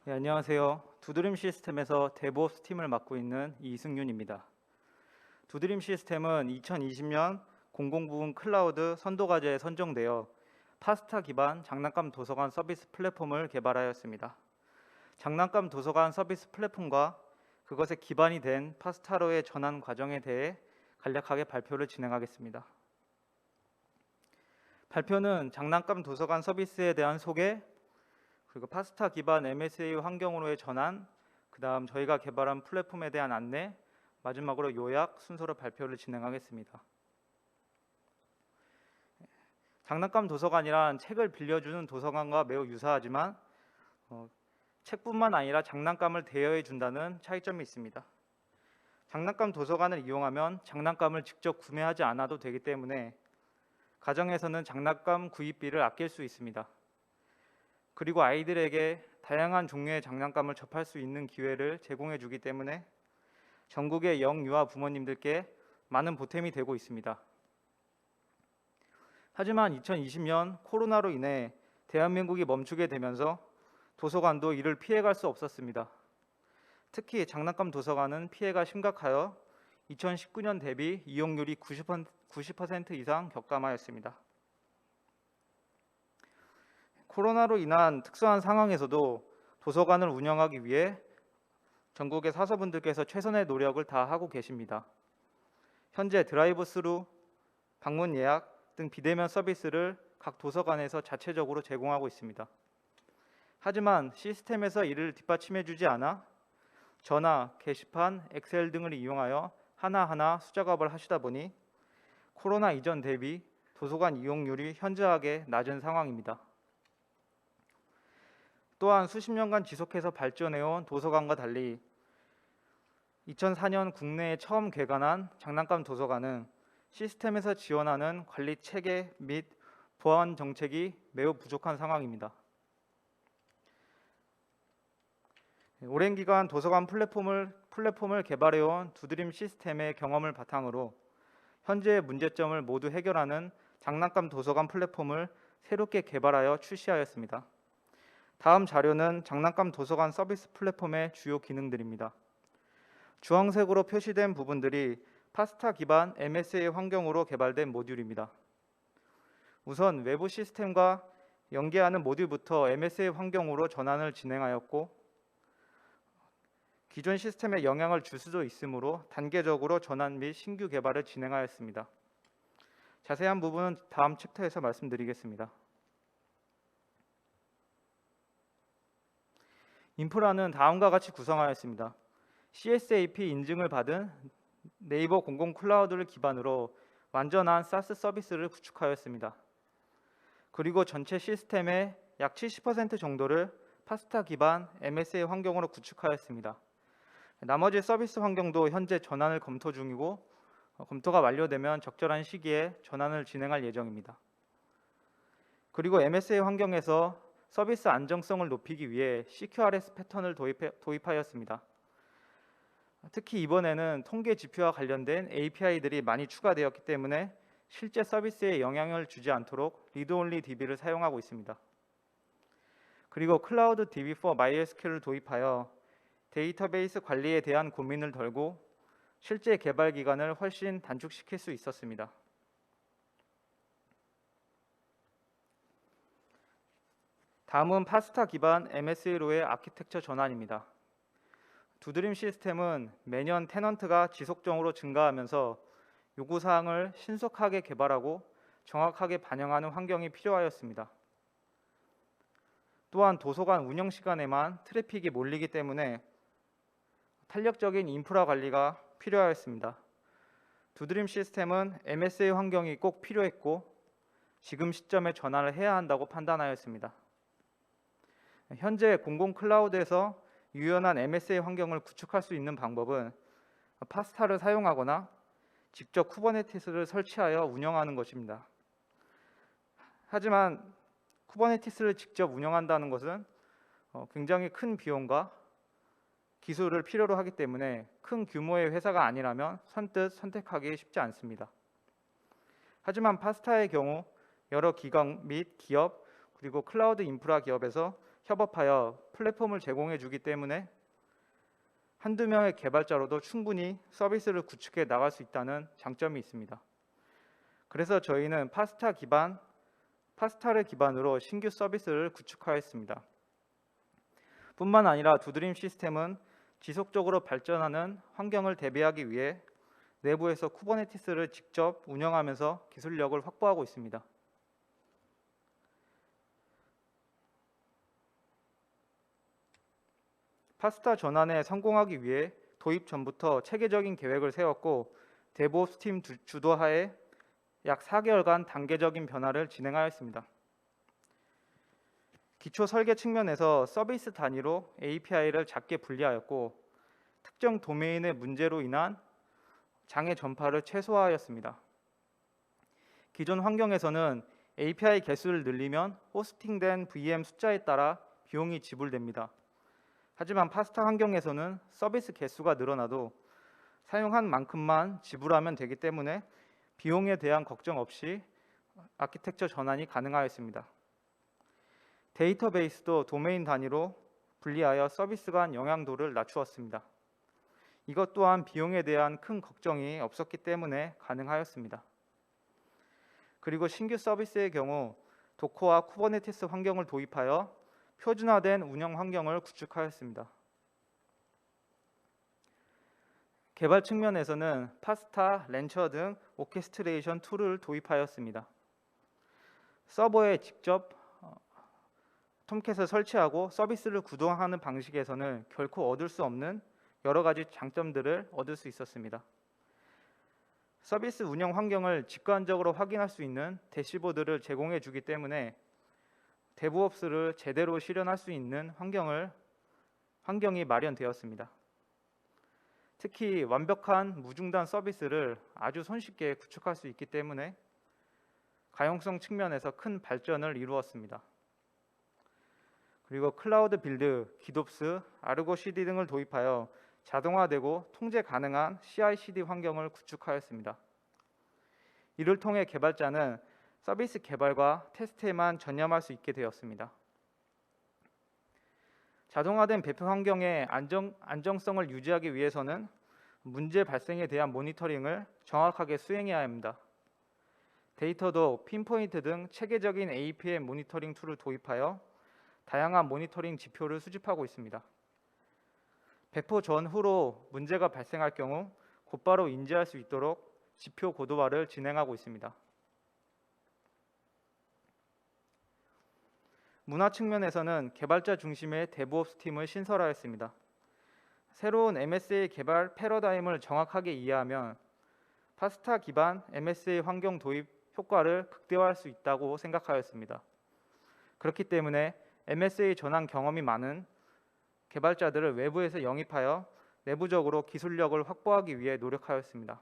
네, 안녕하세요. 두드림 시스템에서 데브옵스 팀을 맡고 있는 이승윤입니다. 두드림 시스템은 2020년 공공부문 클라우드 선도과제에 선정되어 파스타 기반 장난감 도서관 서비스 플랫폼을 개발하였습니다. 장난감 도서관 서비스 플랫폼과 그것의 기반이 된 파스타로의 전환 과정에 대해 간략하게 발표를 진행하겠습니다. 발표는 장난감 도서관 서비스에 대한 소개, 그리고 파스타 기반 MSA 환경으로의 전환, 그 다음 저희가 개발한 플랫폼에 대한 안내, 마지막으로 요약 순서로 발표를 진행하겠습니다. 장난감 도서관이란 책을 빌려주는 도서관과 매우 유사하지만 책뿐만 아니라 장난감을 대여해 준다는 차이점이 있습니다. 장난감 도서관을 이용하면 장난감을 직접 구매하지 않아도 되기 때문에 가정에서는 장난감 구입비를 아낄 수 있습니다. 그리고 아이들에게 다양한 종류의 장난감을 접할 수 있는 기회를 제공해 주기 때문에 전국의 영유아 부모님들께 많은 보탬이 되고 있습니다. 하지만 2020년 코로나로 인해 대한민국이 멈추게 되면서 도서관도 이를 피해갈 수 없었습니다. 특히 장난감 도서관은 피해가 심각하여 2019년 대비 이용률이 90% 이상 격감하였습니다. 코로나로 인한 특수한 상황에서도 도서관을 운영하기 위해 전국의 사서분들께서 최선의 노력을 다하고 계십니다. 현재 드라이브 스루, 방문 예약 등 비대면 서비스를 각 도서관에서 자체적으로 제공하고 있습니다. 하지만 시스템에서 이를 뒷받침해 주지 않아 전화, 게시판, 엑셀 등을 이용하여 하나하나 수작업을 하시다 보니 코로나 이전 대비 도서관 이용률이 현저하게 낮은 상황입니다. 또한 수십 년간 지속해서 발전해온 도서관과 달리 2004년 국내에 처음 개관한 장난감 도서관은 시스템에서 지원하는 관리 체계 및 보안 정책이 매우 부족한 상황입니다. 오랜 기간 도서관 플랫폼을 개발해온 두드림 시스템의 경험을 바탕으로 현재의 문제점을 모두 해결하는 장난감 도서관 플랫폼을 새롭게 개발하여 출시하였습니다. 다음 자료는 장난감 도서관 서비스 플랫폼의 주요 기능들입니다. 주황색으로 표시된 부분들이 파스타 기반 MSA 환경으로 개발된 모듈입니다. 우선 외부 시스템과 연계하는 모듈부터 MSA 환경으로 전환을 진행하였고 기존 시스템에 영향을 줄 수도 있으므로 단계적으로 전환 및 신규 개발을 진행하였습니다. 자세한 부분은 다음 챕터에서 말씀드리겠습니다. 인프라는 다음과 같이 구성하였습니다. CSAP 인증을 받은 네이버 공공 클라우드를 기반으로 완전한 SaaS 서비스를 구축하였습니다. 그리고 전체 시스템의 약 70% 정도를 파스타 기반 MSA 환경으로 구축하였습니다. 나머지 서비스 환경도 현재 전환을 검토 중이고 검토가 완료되면 적절한 시기에 전환을 진행할 예정입니다. 그리고 MSA 환경에서 서비스 안정성을 높이기 위해 CQRS 패턴을 도입하였습니다. 특히 이번에는 통계 지표와 관련된 API들이 많이 추가되었기 때문에 실제 서비스에 영향을 주지 않도록 리드-온리 DB를 사용하고 있습니다. 그리고 클라우드 DB for MySQL을 도입하여 데이터베이스 관리에 대한 고민을 덜고 실제 개발 기간을 훨씬 단축시킬 수 있었습니다. 다음은 파스타 기반 MSA로의 아키텍처 전환입니다. 두드림 시스템은 매년 테넌트가 지속적으로 증가하면서 요구사항을 신속하게 개발하고 정확하게 반영하는 환경이 필요하였습니다. 또한 도서관 운영 시간에만 트래픽이 몰리기 때문에 탄력적인 인프라 관리가 필요하였습니다. 두드림 시스템은 MSA 환경이 꼭 필요했고 지금 시점에 전환을 해야 한다고 판단하였습니다. 현재 공공 클라우드에서 유연한 MSA 환경을 구축할 수 있는 방법은 파스타를 사용하거나 직접 쿠버네티스를 설치하여 운영하는 것입니다. 하지만 쿠버네티스를 직접 운영한다는 것은 굉장히 큰 비용과 기술을 필요로 하기 때문에 큰 규모의 회사가 아니라면 선뜻 선택하기 쉽지 않습니다. 하지만 파스타의 경우 여러 기관 및 기업 그리고 클라우드 인프라 기업에서 협업하여 플랫폼을 제공해 주기 때문에 한두 명의 개발자로도 충분히 서비스를 구축해 나갈 수 있다는 장점이 있습니다. 그래서 저희는 파스타를 기반으로 신규 서비스를 구축하였습니다. 뿐만 아니라 두드림 시스템은 지속적으로 발전하는 환경을 대비하기 위해 내부에서 쿠버네티스를 직접 운영하면서 기술력을 확보하고 있습니다. 파스타 전환에 성공하기 위해 도입 전부터 체계적인 계획을 세웠고 데브옵스 팀 주도하에 약 4개월간 단계적인 변화를 진행하였습니다. 기초 설계 측면에서 서비스 단위로 API를 작게 분리하였고 특정 도메인의 문제로 인한 장애 전파를 최소화하였습니다. 기존 환경에서는 API 개수를 늘리면 호스팅된 VM 숫자에 따라 비용이 지불됩니다. 하지만 파스타 환경에서는 서비스 개수가 늘어나도 사용한 만큼만 지불하면 되기 때문에 비용에 대한 걱정 없이 아키텍처 전환이 가능하였습니다. 데이터베이스도 도메인 단위로 분리하여 서비스 간 영향도를 낮추었습니다. 이것 또한 비용에 대한 큰 걱정이 없었기 때문에 가능하였습니다. 그리고 신규 서비스의 경우 도커와 쿠버네티스 환경을 도입하여 표준화된 운영 환경을 구축하였습니다. 개발 측면에서는 파스타, 렌처 등 오케스트레이션 툴을 도입하였습니다. 서버에 직접 톰캣을 설치하고 서비스를 구동하는 방식에서는 결코 얻을 수 없는 여러 가지 장점들을 얻을 수 있었습니다. 서비스 운영 환경을 직관적으로 확인할 수 있는 대시보드를 제공해 주기 때문에 데브옵스를 제대로 실현할 수 있는 환경이 마련되었습니다. 특히 완벽한 무중단 서비스를 아주 손쉽게 구축할 수 있기 때문에 가용성 측면에서 큰 발전을 이루었습니다. 그리고 클라우드 빌드, 기놉스, 아르고 CD 등을 도입하여 자동화되고 통제 가능한 CI/CD 환경을 구축하였습니다. 이를 통해 개발자는 서비스 개발과 테스트에만 전념할 수 있게 되었습니다. 자동화된 배포 환경의 안정성을 유지하기 위해서는 문제 발생에 대한 모니터링을 정확하게 수행해야 합니다. 데이터도 핀포인트 등 체계적인 APM 모니터링 툴을 도입하여 다양한 모니터링 지표를 수집하고 있습니다. 배포 전후로 문제가 발생할 경우 곧바로 인지할 수 있도록 지표 고도화를 진행하고 있습니다. 문화 측면에서는 개발자 중심의 데브옵스 팀을 신설하였습니다. 새로운 MSA 개발 패러다임을 정확하게 이해하면 파스타 기반 MSA 환경 도입 효과를 극대화할 수 있다고 생각하였습니다. 그렇기 때문에 MSA 전환 경험이 많은 개발자들을 외부에서 영입하여 내부적으로 기술력을 확보하기 위해 노력하였습니다.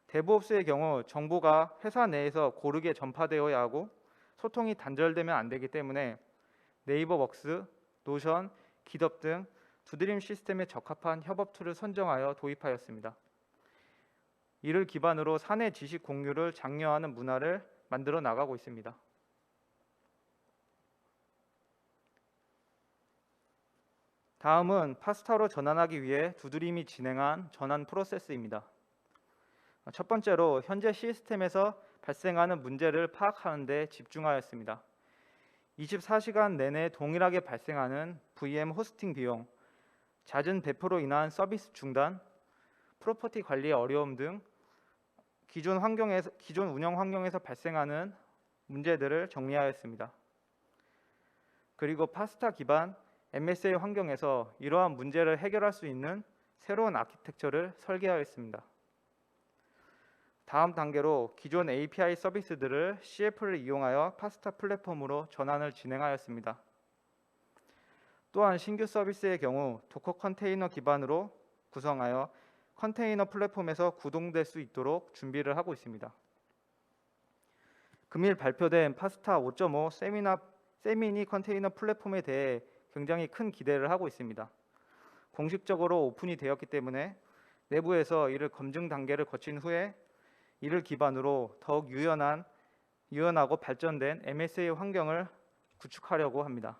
데브옵스의 경우 정보가 회사 내에서 고르게 전파되어야 하고 소통이 단절되면 안 되기 때문에 네이버웍스, 노션, 기덥 등 두드림 시스템에 적합한 협업 툴을 선정하여 도입하였습니다. 이를 기반으로 사내 지식 공유를 장려하는 문화를 만들어 나가고 있습니다. 다음은 파스타로 전환하기 위해 두드림이 진행한 전환 프로세스입니다. 첫 번째로 현재 시스템에서 발생하는 문제를 파악하는 데 집중하였습니다. 24시간 내내 동일하게 발생하는 VM 호스팅 비용, 잦은 배포로 인한 서비스 중단, 프로퍼티 관리의 어려움 등 기존 운영 환경에서 발생하는 문제들을 정리하였습니다. 그리고 파스타 기반 MSA 환경에서 이러한 문제를 해결할 수 있는 새로운 아키텍처를 설계하였습니다. 다음 단계로 기존 API 서비스들을 CF를 이용하여 파스타 플랫폼으로 전환을 진행하였습니다. 또한 신규 서비스의 경우 도커 컨테이너 기반으로 구성하여 컨테이너 플랫폼에서 구동될 수 있도록 준비를 하고 있습니다. 금일 발표된 파스타 5.5 세미니 컨테이너 플랫폼에 대해 굉장히 큰 기대를 하고 있습니다. 공식적으로 오픈이 되었기 때문에 내부에서 이를 검증 단계를 거친 후에 이를 기반으로 더욱 유연하고 발전된 MSA 환경을 구축하려고 합니다.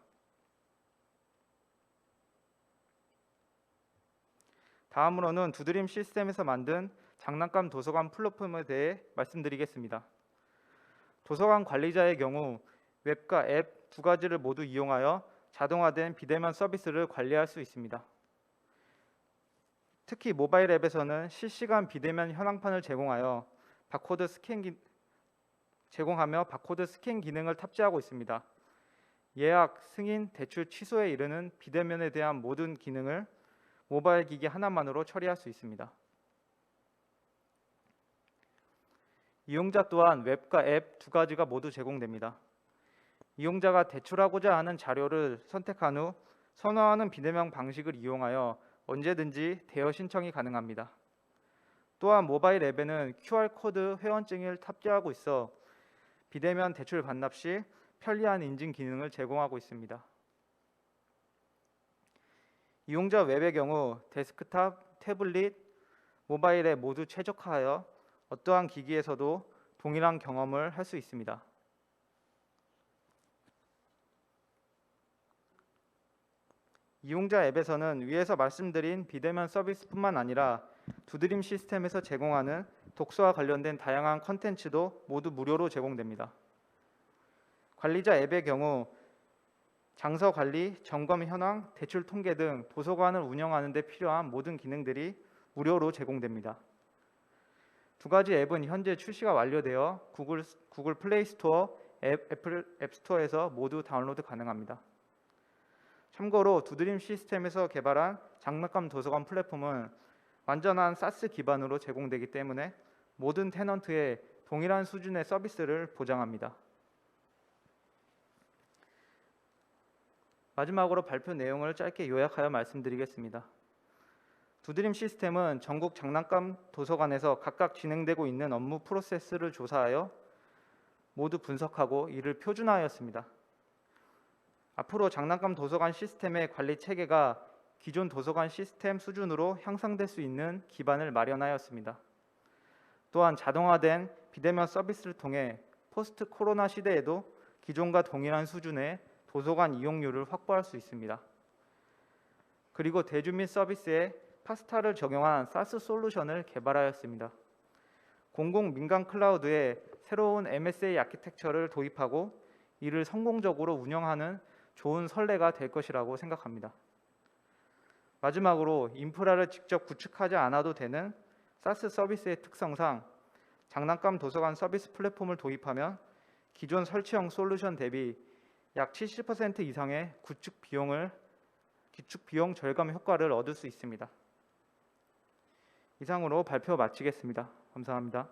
다음으로는 두드림 시스템에서 만든 장난감 도서관 플랫폼에 대해 말씀드리겠습니다. 도서관 관리자의 경우 웹과 앱 두 가지를 모두 이용하여 자동화된 비대면 서비스를 관리할 수 있습니다. 특히 모바일 앱에서는 실시간 비대면 현황판을 제공하며 바코드 스캔 기능을 탑재하고 있습니다. 예약, 승인, 대출 취소에 이르는 비대면에 대한 모든 기능을 모바일 기기 하나만으로 처리할 수 있습니다. 이용자 또한 웹과 앱 두 가지가 모두 제공됩니다. 이용자가 제출하고자 하는 자료를 선택한 후 선호하는 비대면 방식을 이용하여 언제든지 대여 신청이 가능합니다. 또한 모바일 앱에는 QR코드 회원증을 탑재하고 있어 비대면 대출 반납 시 편리한 인증 기능을 제공하고 있습니다. 이용자 웹의 경우 데스크탑, 태블릿, 모바일 앱 모두 최적화하여 어떠한 기기에서도 동일한 경험을 할 수 있습니다. 이용자 앱에서는 위에서 말씀드린 비대면 서비스뿐만 아니라 두드림 시스템에서 제공하는 독서와 관련된 다양한 컨텐츠도 모두 무료로 제공됩니다. 관리자 앱의 경우 장서 관리, 점검 현황, 대출 통계 등 도서관을 운영하는 데 필요한 모든 기능들이 무료로 제공됩니다. 두 가지 앱은 현재 출시가 완료되어 구글 플레이 스토어, 애플 앱 스토어에서 모두 다운로드 가능합니다. 참고로 두드림 시스템에서 개발한 장난감 도서관 플랫폼은 완전한 사스 기반으로 제공되기 때문에 모든 테넌트에 동일한 수준의 서비스를 보장합니다. 마지막으로 발표 내용을 짧게 요약하여 말씀드리겠습니다. 두드림 시스템은 전국 장난감 도서관에서 각각 진행되고 있는 업무 프로세스를 조사하여 모두 분석하고 이를 표준화하였습니다. 앞으로 장난감 도서관 시스템의 관리 체계가 기존 도서관 시스템 수준으로 향상될 수 있는 기반을 마련하였습니다. 또한 자동화된 비대면 서비스를 통해 포스트 코로나 시대에도 기존과 동일한 수준의 도서관 이용률을 확보할 수 있습니다. 그리고 대주민 서비스에 파스타를 적용한 사스 솔루션을 개발하였습니다. 공공 민간 클라우드에 새로운 MSA 아키텍처를 도입하고 이를 성공적으로 운영하는 좋은 선례가 될 것이라고 생각합니다. 마지막으로 인프라를 직접 구축하지 않아도 되는 사스 서비스의 특성상 장난감 도서관 서비스 플랫폼을 도입하면 기존 설치형 솔루션 대비 약 70% 이상의 구축 비용 절감 효과를 얻을 수 있습니다. 이상으로 발표 마치겠습니다. 감사합니다.